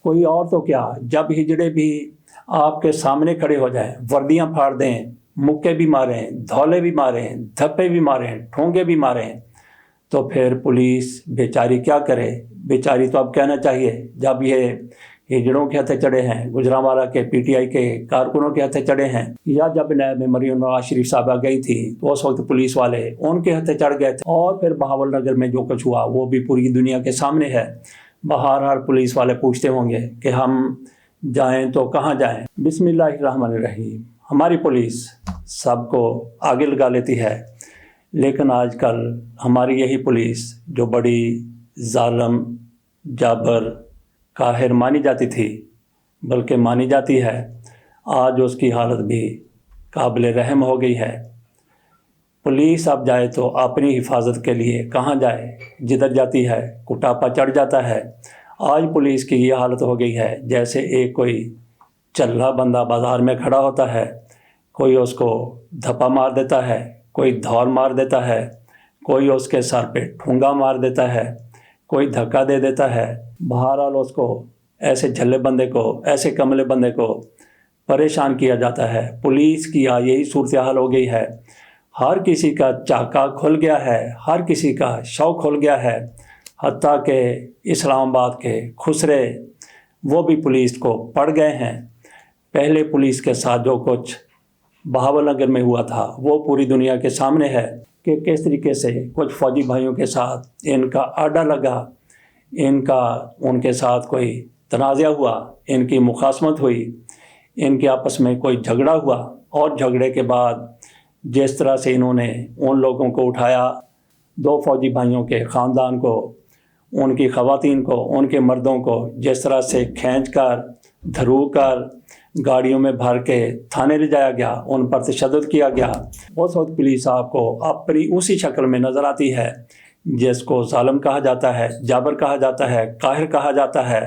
कोई और तो क्या, जब हिजड़े भी आपके सामने खड़े हो जाएं, वर्दियां फाड़ दें, मुक्के भी मारें, धौले भी मारें, धप्पे भी मारें, ठोंगे भी मारें, तो फिर पुलिस बेचारी क्या करे। बेचारी तो अब कहना चाहिए, जब ये हिजड़ों के हथे चढ़े हैं, गुजरांवाला के पीटीआई के कारकुनों के हथे चढ़े हैं, या जब नैब में मरियम नवाज शरीफ साहबा गई थी तो उस वक्त पुलिस वाले उनके हथे चढ़ गए थे। और फिर बहावल नगर में जो कुछ हुआ वो भी पूरी दुनिया के सामने है। बहरहाल पुलिस वाले पूछते होंगे कि हम जाएं तो कहाँ जाएं। बिस्मिल्लाहिर्रहमानिर्रहीम। हमारी पुलिस सबको आगे लगा लेती है, लेकिन आजकल हमारी यही पुलिस जो बड़ी जालिम, जाबर, काहिर मानी जाती थी, बल्कि मानी जाती है, आज उसकी हालत भी काबिल रहम हो गई है। पुलिस अब जाए तो अपनी हिफाजत के लिए कहाँ जाए, जिधर जाती है कुटापा चढ़ जाता है। आज पुलिस की ये हालत हो गई है जैसे एक कोई चल्ला बंदा बाज़ार में खड़ा होता है, कोई उसको धप्पा मार देता है, कोई धौर मार देता है, कोई उसके सर पे ठूंगा मार देता है, कोई धक्का दे देता है। बहरहाल उसको, ऐसे झल्ले बंदे को, ऐसे कमले बंदे को परेशान किया जाता है। पुलिस की यही सूरत हाल हो गई है। हर किसी का चाका खुल गया है, हर किसी का शौक खुल गया है। हत्ता के इस्लामाबाद के खुसरे वो भी पुलिस को पड़ गए हैं। पहले पुलिस के साथ जो कुछ बहावल नगर में हुआ था वो पूरी दुनिया के सामने है कि किस तरीके से कुछ फौजी भाइयों के साथ इनका आडा लगा, इनका उनके साथ कोई तनाज़ा हुआ, इनकी मुखासमत हुई, इनके आपस में कोई झगड़ा हुआ, और झगड़े के बाद जिस तरह से इन्होंने उन लोगों को उठाया, दो फौजी भाइयों के ख़ानदान को, उनकी ख़वातीन को, उनके मर्दों को जिस तरह से खींच कर, धरू कर गाड़ियों में भर के थाने ले जाया गया, उन पर तशद्दुद किया गया। उस वक्त पुलिस आपको अपनी उसी शक्ल में नज़र आती है जिसको जालिम कहा जाता है, जाबर कहा जाता है, काहिर कहा जाता है,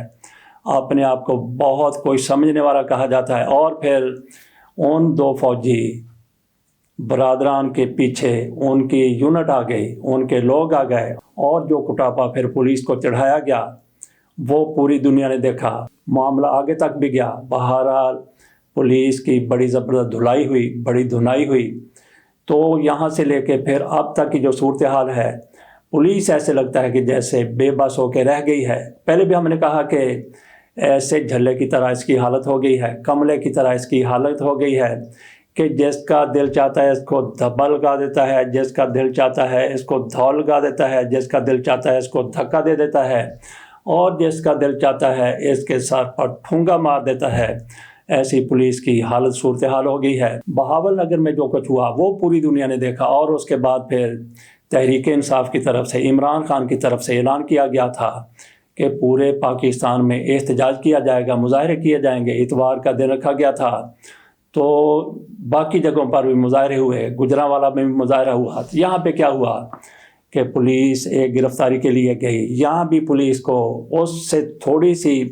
अपने आप को बहुत कोई समझने वाला कहा जाता है। और फिर उन दो फौजी बरादरान के पीछे उनकी यूनिट आ गई, उनके लोग आ गए, और जो कुटापा फिर पुलिस को चढ़ाया गया वो पूरी दुनिया ने देखा। मामला आगे तक भी गया। बहरहाल पुलिस की बड़ी ज़बरदस्त धुलाई हुई, बड़ी धुनाई हुई। तो यहाँ से लेके फिर अब तक की जो सूरत हाल है, पुलिस ऐसे लगता है कि जैसे बेबस होकर रह गई है। पहले भी हमने कहा कि ऐसे झल्ले की तरह इसकी हालत हो गई है, कमले की तरह इसकी हालत हो गई है कि जिसका दिल चाहता है इसको धब्बा लगा देता है, जिसका दिल चाहता है इसको धौल लगा देता है, जिसका दिल चाहता है इसको धक्का दे देता है, और जिसका दिल चाहता है इसके सर पर ठूंगा मार देता है। ऐसी पुलिस की हालत सूरत हाल हो गई है। बहावल नगर में जो कुछ हुआ वो पूरी दुनिया ने देखा, और उसके बाद फिर तहरीक इंसाफ की तरफ से, इमरान खान की तरफ से ऐलान किया गया था कि पूरे पाकिस्तान में एहतजाज किया जाएगा, मुजाहरे किए जाएंगे। इतवार का दिन रखा गया था, तो बाकी जगहों पर भी मुजाहरे हुए, गुजरांवाला में भी मुजाहरा हुआ। तो यहाँ पे क्या हुआ कि पुलिस एक गिरफ्तारी के लिए गई, यहाँ भी पुलिस को उससे थोड़ी सी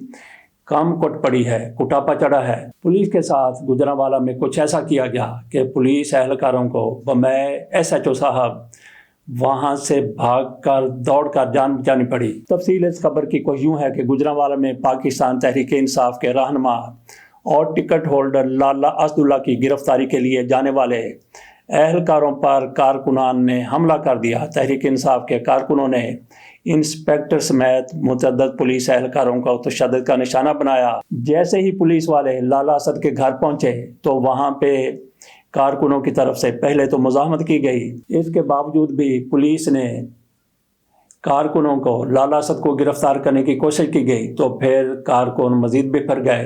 कम कुट पड़ी है, कुटापा चढ़ा है। पुलिस के साथ गुजरांवाला में कुछ ऐसा किया गया कि पुलिस एहलकारों को बम्बई SHO साहब वहाँ से भागकर दौड़कर जान बचानी पड़ी। तफसील इस खबर की कुछ यूँ है कि गुजरांवाला में पाकिस्तान तहरीक इंसाफ के रहनुमा और टिकट होल्डर लाला असदुल्ला की गिरफ्तारी के लिए जाने वाले एहलकारों पर कारकुनान ने हमला कर दिया। तहरीक इंसाफ के कारकुनों ने इंस्पेक्टर समेत मुतअद्दिद पुलिस एहलकारों को तशद्दुद का निशाना बनाया। जैसे ही पुलिस वाले लाला असद के घर पहुंचे तो वहां पे कारकुनों की तरफ से पहले तो मुज़ाहमत की गई। इसके बावजूद भी पुलिस ने कारकुनों को, लाला असद को गिरफ्तार करने की कोशिश की गई, तो फिर कारकुन मजीद बिखर गए।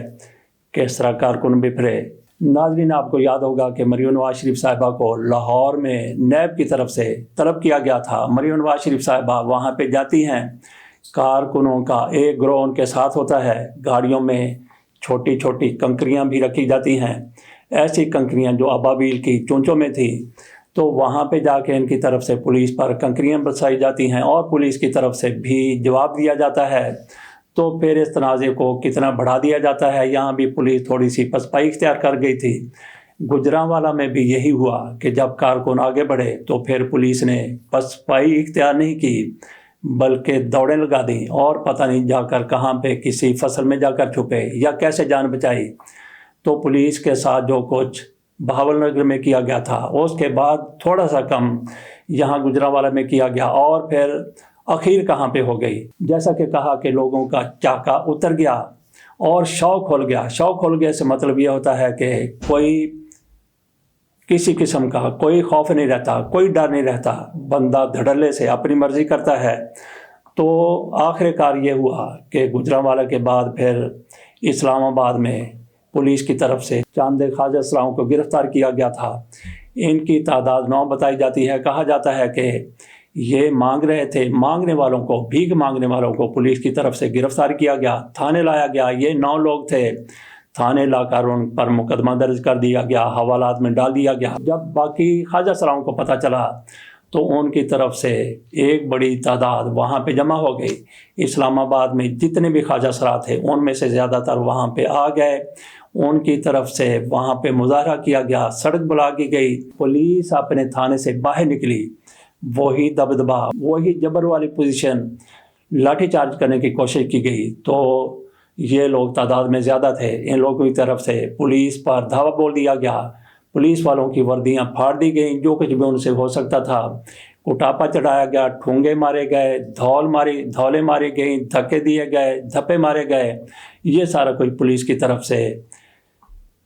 किस तरह कारकुन बिखरे, नाज़रीन आपको याद होगा कि मरियम नवाज शरीफ साहिबा को लाहौर में नैब की तरफ से तलब किया गया था। मरियम नवाज शरीफ साहिबा वहाँ पे जाती हैं, कारकुनों का एक ग्रोह उनके साथ होता है, गाड़ियों में छोटी छोटी कंकरियाँ भी रखी जाती हैं, ऐसी कंकरियाँ जो अबाबील की चोंचों में थी। तो वहाँ पे जाके इनकी तरफ से पुलिस पर कंकरियाँ बरसाई जाती हैं और पुलिस की तरफ से भी जवाब दिया जाता है। तो फिर इस तनाज़े को कितना बढ़ा दिया जाता है। यहाँ भी पुलिस थोड़ी सी पसपाई इख्तियार कर गई थी। गुजरांवाला में भी यही हुआ कि जब कारकुन आगे बढ़े तो फिर पुलिस ने पसपाई इख्तियार नहीं की, بلکہ دوڑیں لگا دیں اور پتہ نہیں جا کر کہاں پہ کسی فصل میں جا کر چھپے یا کیسے جان بچائی۔ تو پولیس کے ساتھ جو کچھ بہاول نگر میں کیا گیا تھا اس کے بعد تھوڑا سا کم یہاں گجرانوالہ میں کیا گیا، اور پھر اخیر کہاں پہ ہو گئی؟ جیسا کہ کہا کہ لوگوں کا چاکا اتر گیا اور شوق کھل گیا۔ شوق کھل گیا سے مطلب یہ ہوتا ہے کہ کوئی کسی قسم کا کوئی خوف نہیں رہتا، کوئی ڈر نہیں رہتا، بندہ دھڑلے سے اپنی مرضی کرتا ہے۔ تو آخر کار یہ ہوا کہ گجرانوالہ کے بعد پھر اسلام آباد میں پولیس کی طرف سے چاند خواجہ اسلام کو گرفتار کیا گیا تھا۔ ان کی تعداد 9 بتائی جاتی ہے۔ کہا جاتا ہے کہ یہ مانگ رہے تھے، مانگنے والوں کو، بھیک مانگنے والوں کو پولیس کی طرف سے گرفتار کیا گیا، تھانے لایا گیا۔ یہ 9 لوگ تھے، تھانے لا کر ان پر مقدمہ درج کر دیا گیا، حوالات میں ڈال دیا گیا۔ جب باقی خواجہ اسلام کو پتہ چلا تو ان کی طرف سے ایک بڑی تعداد وہاں پہ جمع ہو گئی۔ اسلام آباد میں جتنے بھی خواجہ اسرا تھے ان میں سے زیادہ تر وہاں پہ آ گئے۔ ان کی طرف سے وہاں پہ مظاہرہ کیا گیا، سڑک بلا کی گئی، پولیس اپنے تھانے سے باہر نکلی، وہی دبدبا، وہی جبر والی پوزیشن، لاٹھی چارج کرنے کی کوشش کی گئی۔ تو یہ لوگ تعداد میں زیادہ تھے، ان لوگوں کی طرف سے پولیس پر دھاوا بول دیا گیا، پولیس والوں کی وردیاں پھاڑ دی گئیں، جو کچھ بھی ان سے ہو سکتا تھا کٹاپا چڑھایا گیا، ٹھونگے مارے گئے، دھولے ماری گئیں، دھکے دیے گئے، دھپے مارے گئے۔ یہ سارا کچھ پولیس کی طرف سے،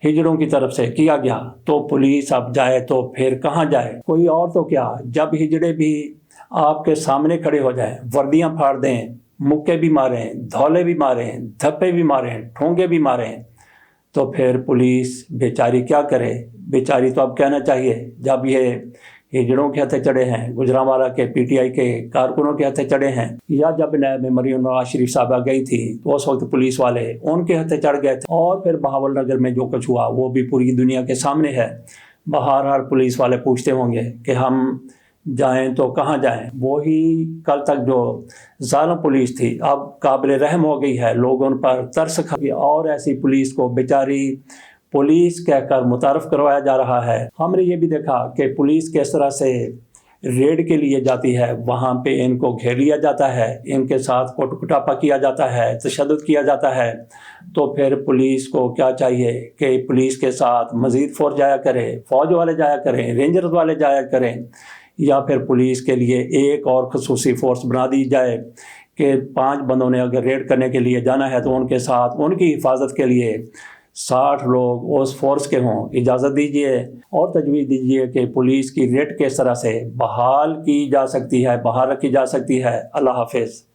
ہجڑوں کی طرف سے کیا گیا۔ تو پولیس اب جائے تو پھر کہاں جائے؟ کوئی اور تو کیا، جب ہجڑے بھی آپ کے سامنے کھڑے ہو جائیں، وردیاں پھاڑ دیں، مکے بھی ماریں، دھولے بھی ماریں، دھپے بھی ماریں، ٹھونگے بھی ماریں، تو پھر پولیس بیچاری کیا کرے؟ بیچاری تو اب کہنا چاہیے، جب یہ ہجڑوں کے ہتھے چڑھے ہیں، گجرانوالہ کے پی ٹی آئی کے کارکنوں کے ہتھے چڑھے ہیں، یا جب نیب میں مریم نواز شریف صاحبہ گئی تھی تو اس وقت پولیس والے ان کے ہتھے چڑھ گئے تھے، اور پھر بہاول نگر میں جو کچھ ہوا وہ بھی پوری دنیا کے سامنے ہے۔ بہرحال پولیس والے پوچھتے ہوں گے کہ ہم جائیں تو کہاں جائیں؟ وہی کل تک جو ظالم پولیس تھی اب قابل رحم ہو گئی ہے، لوگ ان پر ترس کھا گئے، اور ایسی پولیس کو بیچاری پولیس کہہ کر متعارف کروایا جا رہا ہے۔ ہم نے یہ بھی دیکھا کہ پولیس کس طرح سے ریڈ کے لیے جاتی ہے، وہاں پہ ان کو گھیر لیا جاتا ہے، ان کے ساتھ کٹاپا کیا جاتا ہے، تشدد کیا جاتا ہے۔ تو پھر پولیس کو کیا چاہیے کہ پولیس کے ساتھ مزید فورس جایا کرے، فوج والے جایا کریں، رینجرز والے جایا کریں، یا پھر پولیس کے لیے ایک اور خصوصی فورس بنا دی جائے کہ 5 بندوں نے اگر ریڈ کرنے کے لیے جانا ہے تو ان کے ساتھ ان کی حفاظت کے لیے 60 لوگ اس فورس کے ہوں۔ اجازت دیجیے اور تجویز دیجیے کہ پولیس کی ریڈ کس طرح سے بحال کی جا سکتی ہے، بحال رکھی جا سکتی ہے۔ اللہ حافظ۔